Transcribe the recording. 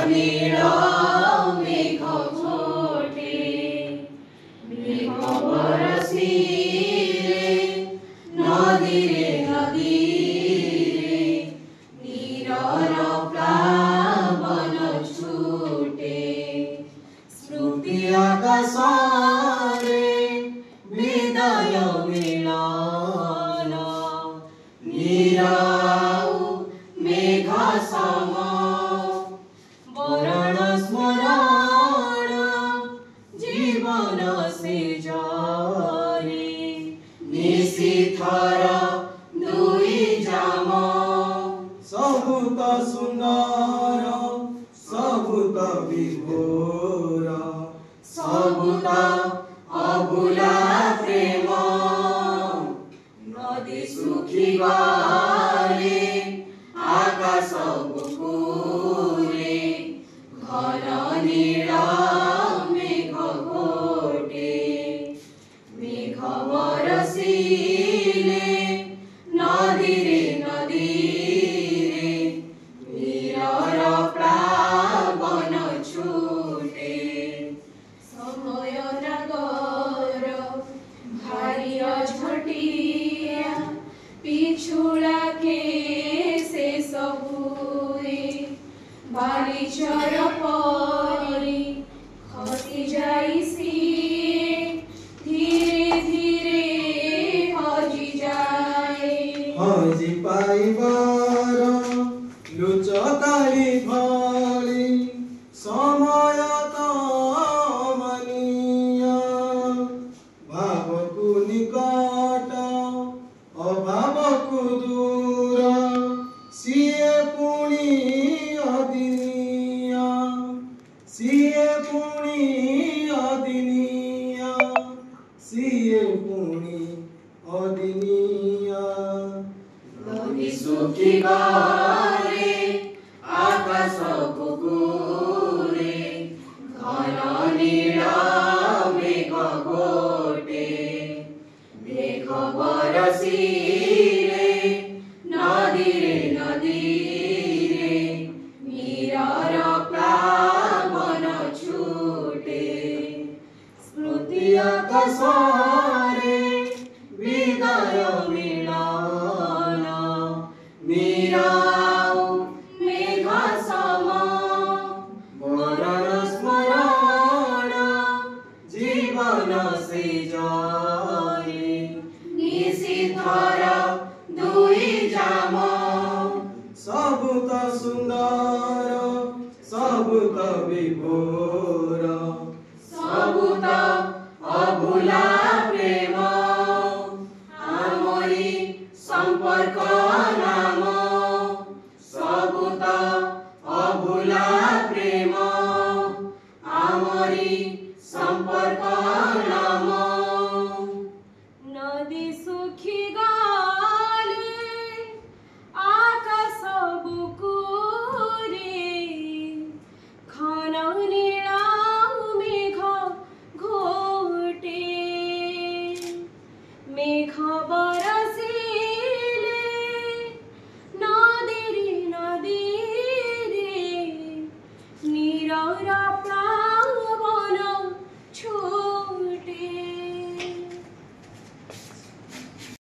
नील मेघ घोटे मेघ बरसिले नदी रे नीरर प्लावन छूटे स्मृति आकाशरे हृदय मिलन नीराउ मेघ सम वरण स्मरण जीवन से जरे निशिथर दुई जाम सबुत सुंदर सबुत विभोर सबुत अभुला प्रेम नदी सुखी गले आकाश बुकुरे घन नील मेघ घोटे मेघ बरसिले नदी रे नीरर प्लावन छूटे समय नगर भारी झटिया पिछुड़ा के से सबुए बारिशर परी खसी जाई सिए धीरे धीरे हजी जाए हजी पाइबार लुचकारी भली समय तमनिया भावकु निकट अभावकु दूर सिए पुणी अदिनिया सिए पुणी अदिनिया सिए पुणी अदिनिया नदी सुखी गले आकाश बुकुरे घन नील मेघ घोटे मेघ बरसिले नदी रे नीरर प्लावन छूटे स्मृति आकाशरे हृदय मिलन नीराउ मेघ सम वरण स्मरण जीवन से जरे निशिथर दुई जाम सबुत सुंदर सबुत विभोर